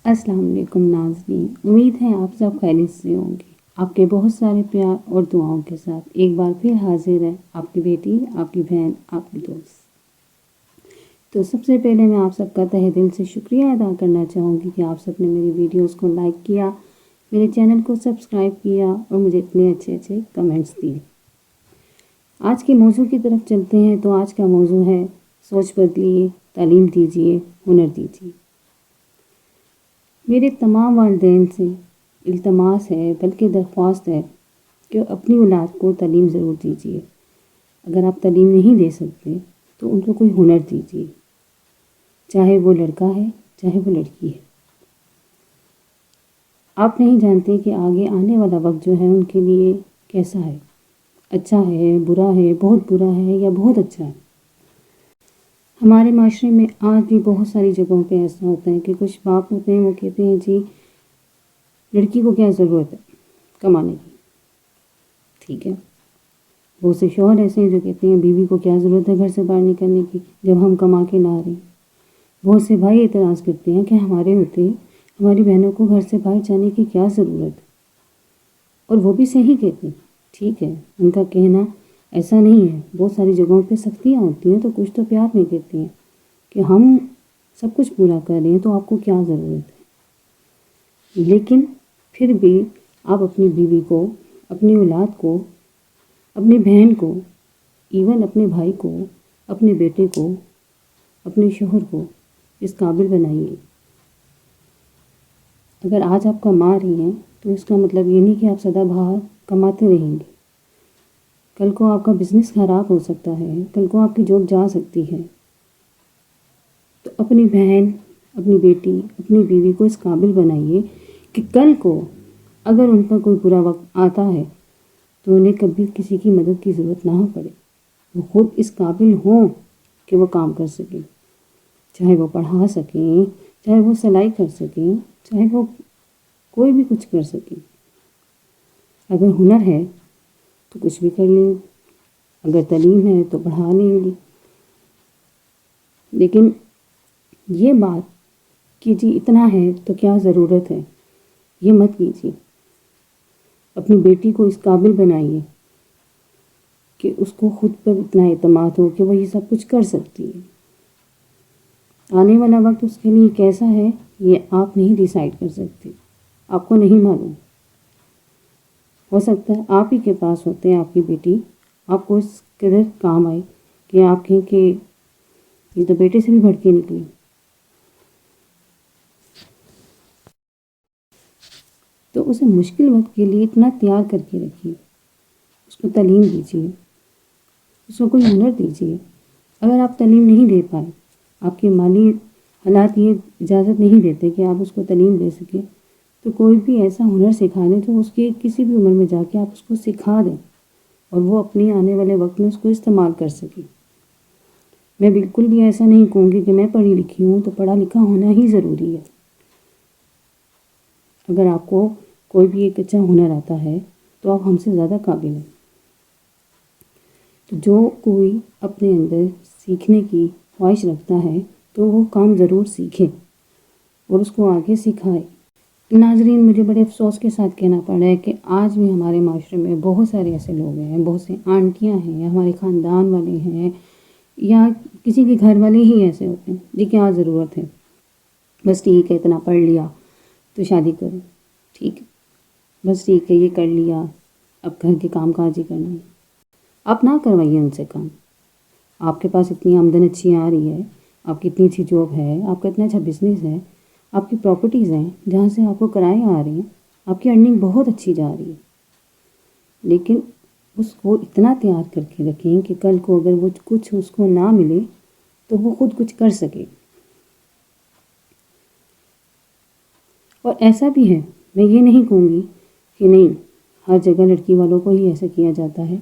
السلام علیکم ناظرین، امید ہے آپ سب خیریت سے ہوں گے۔ آپ کے بہت سارے پیار اور دعاؤں کے ساتھ ایک بار پھر حاضر ہے آپ کی بیٹی، آپ کی بہن، آپ کی دوست۔ تو سب سے پہلے میں آپ سب کا تہہ دل سے شکریہ ادا کرنا چاہوں گی کہ آپ سب نے میری ویڈیوز کو لائک کیا، میرے چینل کو سبسکرائب کیا اور مجھے اتنے اچھے اچھے کمنٹس دیے۔ آج کے موضوع کی طرف چلتے ہیں۔ تو آج کا موضوع ہے سوچ بدلیے، تعلیم دیجیے، ہنر دیجیے۔ میرے تمام والدین سے التماس ہے، بلکہ درخواست ہے کہ اپنی اولاد کو تعلیم ضرور دیجیے۔ اگر آپ تعلیم نہیں دے سکتے تو ان کو کوئی ہنر دیجیے، چاہے وہ لڑکا ہے چاہے وہ لڑکی ہے۔ آپ نہیں جانتے کہ آگے آنے والا وقت جو ہے ان کے لیے کیسا ہے، اچھا ہے، برا ہے، بہت برا ہے یا بہت اچھا ہے۔ ہمارے معاشرے میں آج بھی بہت ساری جگہوں پہ ایسا ہوتا ہے کہ کچھ باپ ہوتے ہیں، وہ کہتے ہیں جی لڑکی کو کیا ضرورت ہے کمانے کی، ٹھیک ہے۔ بہت سے شوہر ایسے ہیں جو کہتے ہیں بیوی کو کیا ضرورت ہے گھر سے باہر نکلنے کی جب ہم کما کے لا رہے ہیں۔ بہت سے بھائی اعتراض کرتے ہیں کہ ہمارے ہوتے ہماری بہنوں کو گھر سے باہر جانے کی کیا ضرورت ہے، اور وہ بھی صحیح کہتے ہیں، ٹھیک ہے۔ ان کا کہنا ایسا نہیں ہے، بہت ساری جگہوں پہ سختیاں ہوتی ہیں تو کچھ تو پیار میں کہتے ہیں کہ ہم سب کچھ پورا کر رہے ہیں تو آپ کو کیا ضرورت ہے۔ لیکن پھر بھی آپ اپنی بیوی کو، اپنی اولاد کو، اپنی بہن کو، ایون اپنے بھائی کو، اپنے بیٹے کو، اپنے شوہر کو اس قابل بنائیے۔ اگر آج آپ کما رہی ہیں تو اس کا مطلب یہ نہیں کہ آپ سدا بہار کماتے رہیں گے۔ کل کو آپ کا بزنس خراب ہو سکتا ہے، کل کو آپ کی جاب جا سکتی ہے۔ تو اپنی بہن، اپنی بیٹی، اپنی بیوی کو اس قابل بنائیے کہ کل کو اگر ان پر کوئی برا وقت آتا ہے تو انہیں کبھی کسی کی مدد کی ضرورت نہ پڑے، وہ خود اس قابل ہوں کہ وہ کام کر سکیں، چاہے وہ پڑھا سکیں، چاہے وہ سلائی کر سکیں، چاہے وہ کوئی بھی کچھ کر سکیں۔ اگر ہنر ہے تو کچھ بھی کر لیں، اگر تعلیم ہے تو پڑھا لیں گی۔ لیکن یہ بات کہ جی اتنا ہے تو کیا ضرورت ہے، یہ مت کیجیے۔ اپنی بیٹی کو اس قابل بنائیے کہ اس کو خود پر اتنا اعتماد ہو کہ وہ یہ سب کچھ کر سکتی ہے۔ آنے والا وقت اس کے لیے کیسا ہے یہ آپ نہیں ڈیسائیڈ کر سکتے، آپ کو نہیں معلوم۔ ہو سکتا ہے آپ ہی کے پاس ہوتے ہیں آپ کی بیٹی، آپ کو اس قدر کام آئے کہ آپ کہیں کہ یہ تو بیٹے سے بھی بڑھ کے نکلی۔ تو اسے مشکل وقت کے لیے اتنا تیار کر کے رکھیے، اس کو تعلیم دیجیے، اس کو کوئی ہنر دیجیے۔ اگر آپ تعلیم نہیں دے پائے، آپ کے مالی حالات یہ اجازت نہیں دیتے کہ آپ اس کو تعلیم دے سکیں، تو کوئی بھی ایسا ہنر سکھا دیں تو اس کی کسی بھی عمر میں جا کے آپ اس کو سکھا دیں اور وہ اپنے آنے والے وقت میں اس کو استعمال کر سکیں۔ میں بالکل بھی ایسا نہیں کہوں گی کہ میں پڑھی لکھی ہوں تو پڑھا لکھا ہونا ہی ضروری ہے۔ اگر آپ کو کوئی بھی ایک اچھا ہنر آتا ہے تو آپ ہم سے زیادہ قابل ہیں۔ تو جو کوئی اپنے اندر سیکھنے کی خواہش رکھتا ہے تو وہ کام ضرور سیکھے اور اس کو آگے سکھائے۔ ناظرین، مجھے بڑے افسوس کے ساتھ کہنا پڑ رہا ہے کہ آج بھی ہمارے معاشرے میں بہت سارے ایسے لوگ ہیں، بہت سے آنٹیاں ہیں، ہمارے خاندان والے ہیں یا کسی کے گھر والے ہی ایسے ہوتے ہیں جی کیا ضرورت ہے، بس ٹھیک ہے اتنا پڑھ لیا تو شادی کرو، ٹھیک ہے، بس ٹھیک ہے یہ کر لیا اب گھر کے کام کاج ہی کرنا ہے۔ آپ نہ کروائیے ان سے کام۔ آپ کے پاس اتنی آمدن اچھی آ رہی ہے، آپ کی اتنی اچھی جاب ہے، آپ کا اتنا اچھا بزنس ہے، آپ کی پراپرٹیز ہیں جہاں سے آپ کو کرائے آ رہے ہیں، آپ کی ارننگ بہت اچھی جا رہی ہے، لیکن اس کو اتنا تیار کر کے رکھیں کہ کل کو اگر وہ کچھ اس کو نہ ملے تو وہ خود کچھ کر سکے۔ اور ایسا بھی ہے، میں یہ نہیں کہوں گی کہ نہیں ہر جگہ لڑکی والوں کو ہی ایسا کیا جاتا ہے،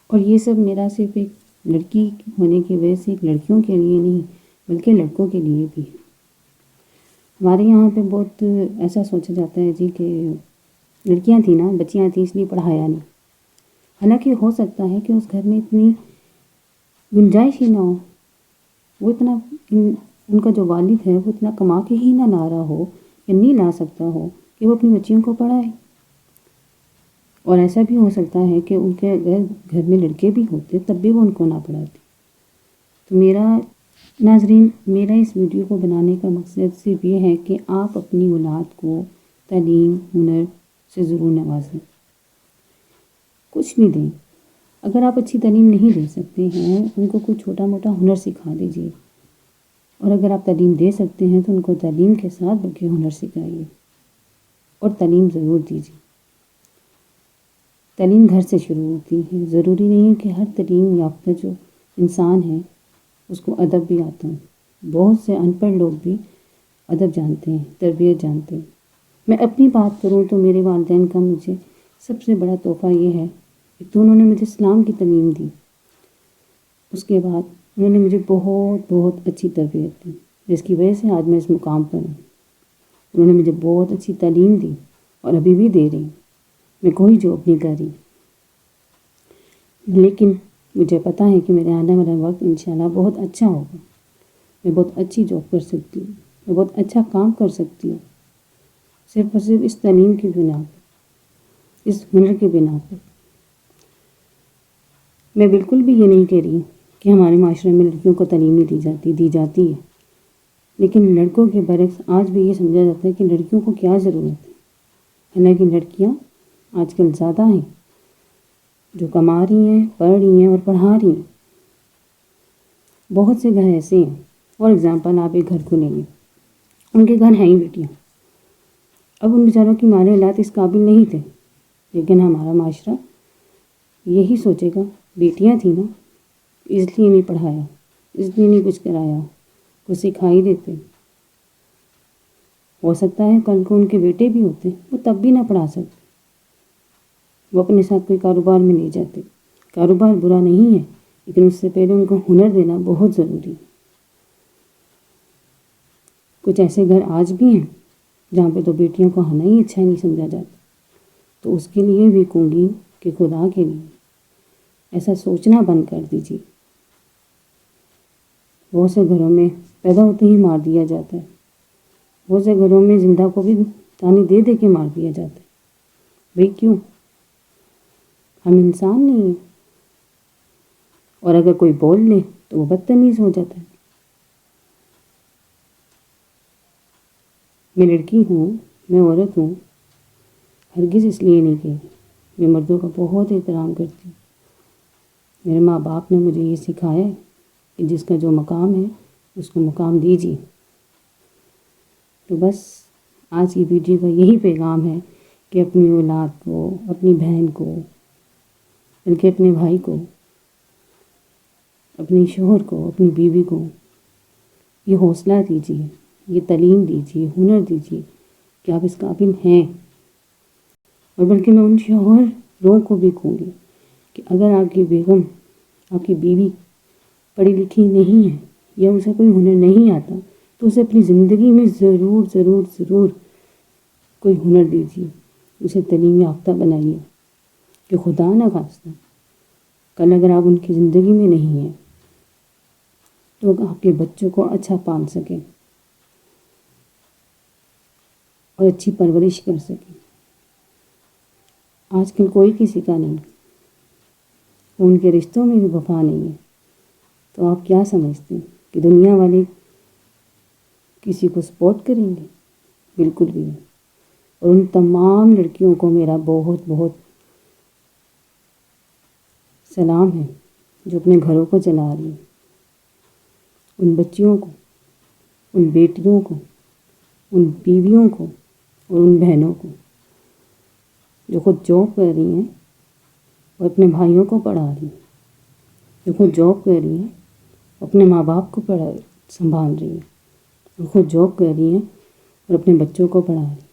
اور یہ سب میرا صرف ایک لڑکی ہونے کی وجہ سے ایک لڑکیوں کے لیے نہیں بلکہ لڑکوں کے لیے بھی ہے۔ ہمارے یہاں پہ بہت ایسا سوچا جاتا ہے جی کہ لڑکیاں تھیں نا، بچیاں تھیں اس لیے پڑھایا نہیں۔ حالانکہ ہو سکتا ہے کہ اس گھر میں اتنی گنجائش ہی نہ ہو، وہ اتنا ان کا جو والد ہے وہ اتنا کما کے ہی نہ لا رہا ہو نہیں لا سکتا ہو کہ وہ اپنی بچیوں کو پڑھائے. اور ایسا بھی ہو سکتا ہے کہ ان کے اگر گھر میں لڑکے بھی ہوتے تب بھی وہ ان کو نہ پڑھاتے. تو ناظرین میرا اس ویڈیو کو بنانے کا مقصد صرف یہ ہے کہ آپ اپنی اولاد کو تعلیم ہنر سے ضرور نوازیں. کچھ بھی دیں. اگر آپ اچھی تعلیم نہیں دے سکتے ہیں ان کو کوئی چھوٹا موٹا ہنر سکھا دیجیے. اور اگر آپ تعلیم دے سکتے ہیں تو ان کو تعلیم کے ساتھ بلکہ ہنر سکھائیے اور تعلیم ضرور دیجیے. تعلیم گھر سے شروع ہوتی ہے. ضروری نہیں ہے کہ ہر تعلیم یافتہ جو انسان ہے اس کو ادب بھی آتا ہے. بہت سے ان پڑھ لوگ بھی ادب جانتے ہیں، تربیت جانتے ہیں. میں اپنی بات کروں تو میرے والدین کا مجھے سب سے بڑا تحفہ یہ ہے کہ انہوں نے مجھے اسلام کی تعلیم دی. اس کے بعد انہوں نے مجھے بہت بہت اچھی تربیت دی جس کی وجہ سے آج میں اس مقام پر ہوں. انہوں نے مجھے بہت اچھی تعلیم دی اور ابھی بھی دے رہی. میں کوئی جاب نہیں کر رہی لیکن مجھے پتہ ہے کہ میرے آنے والا وقت انشاءاللہ بہت اچھا ہوگا. میں بہت اچھی جاب کر سکتی ہوں. میں بہت اچھا کام کر سکتی ہوں صرف اور صرف اس تعلیم کی بنا پر، اس ہنر کی بنا پر. میں بالکل بھی یہ نہیں کہہ رہی کہ ہمارے معاشرے میں لڑکیوں کو تعلیم نہیں دی جاتی ہے. لیکن لڑکوں کے برعکس آج بھی یہ سمجھا جاتا ہے کہ لڑکیوں کو کیا ضرورت ہے. حالانکہ لڑکیاں آج کل زیادہ ہیں جو کما رہی ہیں، پڑھ رہی ہیں اور پڑھا رہی ہیں. بہت سے گھر ایسے ہیں. فار ایگزامپل آپ ایک گھر کو لیں گے، ان کے گھر ہیں ہی بیٹیاں. اب ان بیچاروں کی مالی حالات اس قابل نہیں تھے لیکن ہمارا معاشرہ یہی سوچے گا بیٹیاں تھیں نا اس لیے نہیں پڑھایا، اس لیے نہیں کچھ کرایا، کچھ سکھائی دیتے. ہو سکتا ہے کل کو ان کے بیٹے بھی ہوتے وہ تب بھی نہ پڑھا سکتے. وہ اپنے ساتھ کوئی کاروبار میں نہیں جاتے. کاروبار برا نہیں ہے لیکن اس سے پہلے ان کو ہنر دینا بہت ضروری ہے. کچھ ایسے گھر آج بھی ہیں جہاں پہ تو بیٹیوں کو آنا ہی اچھا نہیں سمجھا جاتا. تو اس کے لیے بھی کہوں گی کہ خدا کے لیے ایسا سوچنا بند کر دیجیے. بہت سے گھروں میں پیدا ہوتے ہی مار دیا جاتا ہے. بہت سے گھروں میں زندہ کو بھی تانی دے دے کے مار دیا جاتا ہے. بھئی کیوں؟ ہم انسان نہیں ہیں. اور اگر کوئی بول لے تو وہ بدتمیز ہو جاتا ہے. میں لڑکی ہوں، میں عورت ہوں. ہرگز اس لیے نہیں کہ میں مردوں کا بہت احترام کرتی ہوں. میرے ماں باپ نے مجھے یہ سکھایا ہے کہ جس کا جو مقام ہے اس کو مقام دیجیے. تو بس آج کی ویڈیو کا یہی پیغام ہے کہ اپنی اولاد کو، اپنی بہن کو، بلکہ اپنے بھائی کو، اپنے شوہر کو، اپنی بیوی کو یہ حوصلہ دیجیے، یہ تعلیم دیجیے، ہنر دیجیے کہ آپ اس قابل ہیں. اور بلکہ میں ان شوہروں کو بھی کہوں گی کہ اگر آپ کی بیگم، آپ کی بیوی پڑھی لکھی نہیں ہے یا اسے کوئی ہنر نہیں آتا تو اسے اپنی زندگی میں ضرور ضرور ضرور کوئی ہنر دیجیے. اسے تعلیم یافتہ بنائیے کہ خدا نہ خواستہ کل اگر آپ ان کی زندگی میں نہیں ہیں تو آپ کے بچوں کو اچھا پال سکیں اور اچھی پرورش کر سکیں. آج کل کوئی کسی کا نہیں، ان کے رشتوں میں بھی وفا نہیں ہے. تو آپ کیا سمجھتے ہیں کہ دنیا والے کسی کو سپورٹ کریں گے؟ بالکل بھی نہیں. اور ان تمام لڑکیوں کو میرا بہت بہت سلام ہے جو اپنے گھروں کو چلا رہی ہیں. ان بچیوں کو، ان بیٹیوں کو، ان بیویوں کو اور ان بہنوں کو جو خود جاب کر رہی ہیں اور اپنے بھائیوں کو پڑھا رہی ہیں، جو خود جاب کر رہی ہیں اپنے ماں باپ کو سنبھال رہی ہیں، جو خود جاب کر رہی ہیں اور اپنے بچوں کو پڑھا رہی ہیں.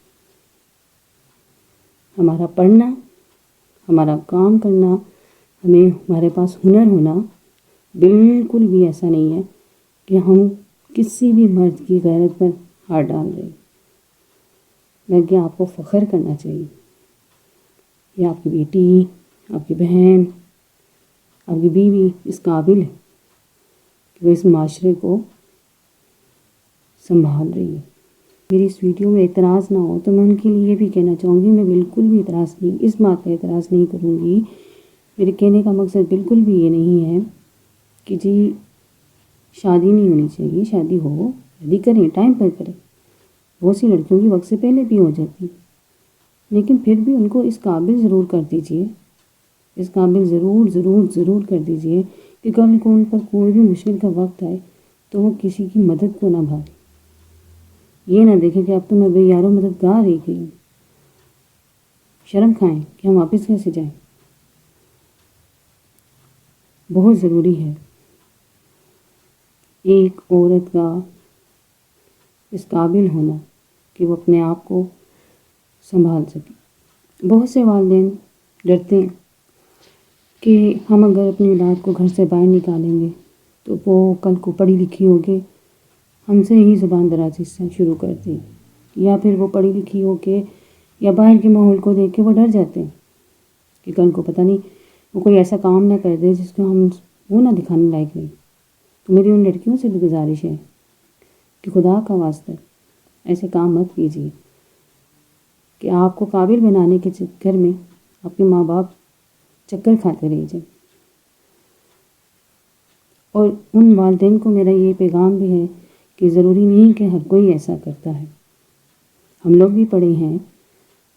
ہمارا پڑھنا، ہمارا کام کرنا، ہمارے پاس ہنر ہونا بالکل بھی ایسا نہیں ہے کہ ہم کسی بھی مرد کی غیرت پر ہاتھ ڈال رہے ہیں. بلکہ آپ کو فخر کرنا چاہیے کہ آپ کی بیٹی، آپ کی بہن، آپ کی بیوی اس قابل ہے کہ وہ اس معاشرے کو سنبھال رہی ہے. میری اس ویڈیو میں اعتراض نہ ہو تو میں ان کے لیے بھی کہنا چاہوں گی، میں بالکل بھی اعتراض نہیں، اس بات کا اعتراض نہیں کروں گی۔ میرے کہنے کا مقصد بالکل بھی یہ نہیں ہے کہ جی شادی نہیں ہونی چاہیے، شادی ہو، شادی کریں، ٹائم پر کریں۔ بہت سی لڑکیوں کی وقت سے پہلے بھی ہو جاتی، لیکن پھر بھی ان کو اس قابل ضرور کر دیجئے، اس قابل ضرور ضرور ضرور کر دیجئے کہ کل کو ان پر کوئی بھی مشکل کا وقت آئے تو وہ کسی کی مدد کو نہ بھاگے۔ یہ نہ دیکھیں کہ اب تو میں بے یارو مددگار رہ گئی ہوں، شرم کھائیں کہ ہم واپس کیسے جائیں۔ بہت ضروری ہے ایک عورت کا اس قابل ہونا کہ وہ اپنے آپ کو سنبھال سکے۔ بہت سے والدین ڈرتے ہیں کہ ہم اگر اپنی اولاد کو گھر سے باہر نکالیں گے تو وہ کل کو پڑھی لکھی ہوگی ہم سے ہی زبان درازی سے شروع کر دیں، یا پھر وہ پڑھی لکھی ہو کے یا باہر کے ماحول کو دیکھ کے وہ ڈر جاتے ہیں کہ کل کو پتہ نہیں وہ کوئی ایسا کام نہ کر دے جس کو ہم وہ نہ دکھانے لائق نہیں۔ تو میری ان لڑکیوں سے بھی گزارش ہے کہ خدا کا واسطہ ایسے کام مت کیجیے کہ آپ کو قابل بنانے کے چکر میں آپ کے ماں باپ چکر کھاتے رہ جائیں۔ اور ان والدین کو میرا یہ پیغام بھی ہے کہ ضروری نہیں کہ ہر کوئی ایسا کرتا ہے۔ ہم لوگ بھی پڑھے ہیں،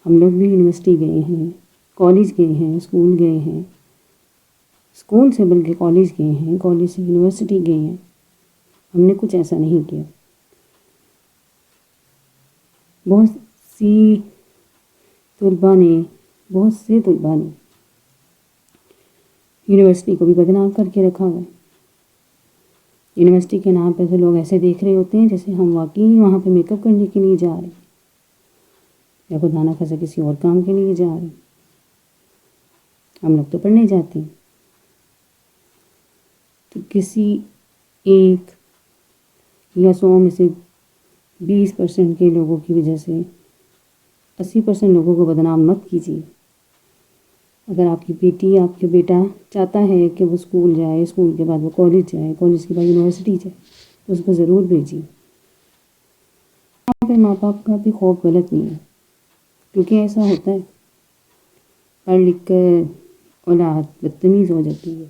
ہم لوگ بھی یونیورسٹی گئے ہیں، کالج گئے ہیں، اسکول گئے ہیں، اسکول سے بلکہ کالج گئے ہیں، کالج سے یونیورسٹی گئے ہیں، ہم نے کچھ ایسا نہیں کیا۔ بہت سے طلباء نے یونیورسٹی کو بھی بدنام کر کے رکھا ہوا ہے۔ یونیورسٹی کے نام پہ تو لوگ ایسے دیکھ رہے ہوتے ہیں جیسے ہم واقعی وہاں پہ میک اپ کرنے کے لیے جا رہے ہیں یا خدا نہ خواستہ کسی اور کام کے لیے جا رہے ہیں۔ ہم لوگ تو پڑھنے جاتے ہیں۔ تو کسی ایک یا 100 میں سے 20% کے لوگوں کی وجہ سے 80% لوگوں کو بدنام مت کیجیے۔ اگر آپ کی بیٹی، آپ کے بیٹا چاہتا ہے کہ وہ اسکول جائے، اسکول کے بعد وہ کالج جائے، کالج کے بعد یونیورسٹی جائے تو اس کو ضرور بھیجیے۔ یہاں پہ ماں باپ کا بھی خوف غلط نہیں ہے، کیونکہ ایسا ہوتا ہے پڑھ لکھ کر اولاد بدتمیز ہو جاتی ہے،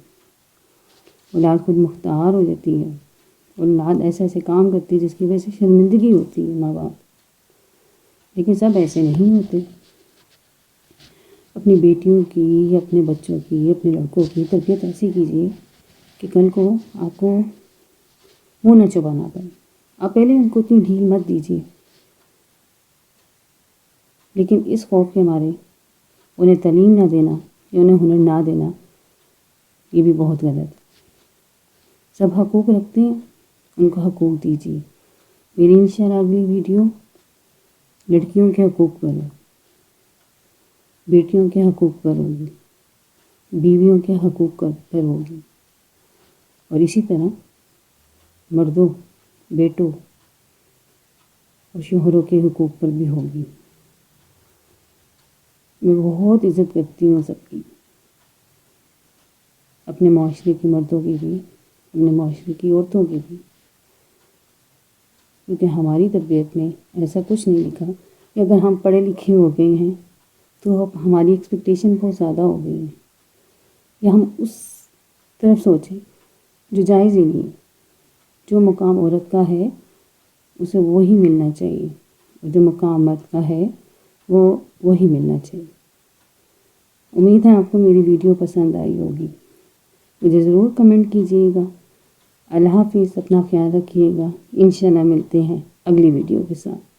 اولاد خود مختار ہو جاتی ہے، اولاد ایسے ایسے کام کرتی ہے جس کی وجہ سے شرمندگی ہوتی ہے ماں باپ۔ لیکن سب ایسے نہیں ہوتے۔ اپنی بیٹیوں کی یا اپنے بچوں کی، اپنے لڑکوں کی تربیت ایسی کیجیے کہ کل کو آپ کو منہ نہ چبانا پڑے۔ آپ پہلے ان کو اتنی ڈھیل مت دیجیے، لیکن اس خوف کے مارے انہیں تعلیم نہ دینا یا انہیں ہنر نہ دینا یہ بھی بہت غلط ہے۔ سب حقوق رکھتے ہیں، ان کو حقوق دیجیے۔ میری انشاءاللہ اگلی ویڈیو لڑکیوں کے حقوق پر ہے، بیٹیوں کے حقوق پر ہوگی، بیویوں کے حقوق پر ہوگی، اور اسی طرح مردوں، بیٹوں اور شوہروں کے حقوق پر بھی ہوگی۔ میں بہت عزت کرتی ہوں سب کی، اپنے معاشرے کے مردوں کی بھی، اپنے معاشرے کی عورتوں کی بھی، کیونکہ ہماری تربیت میں ایسا کچھ نہیں لکھا کہ اگر ہم پڑھے لکھے ہو گئے ہیں تو اب ہماری ایکسپیکٹیشن بہت زیادہ ہو گئی ہے، یا ہم اس طرف سوچیں جو جائز ہی نہیں۔ جو مقام عورت کا ہے اسے وہی ملنا چاہیے، اور جو مقام مرد کا ہے وہ وہی ملنا چاہیے۔ امید ہے آپ کو میری ویڈیو پسند آئی ہوگی، مجھے ضرور کمنٹ کیجیے گا۔ اللہ حافظ، اپنا خیال رکھیے گا۔ انشاءاللہ ملتے ہیں اگلی ویڈیو کے ساتھ۔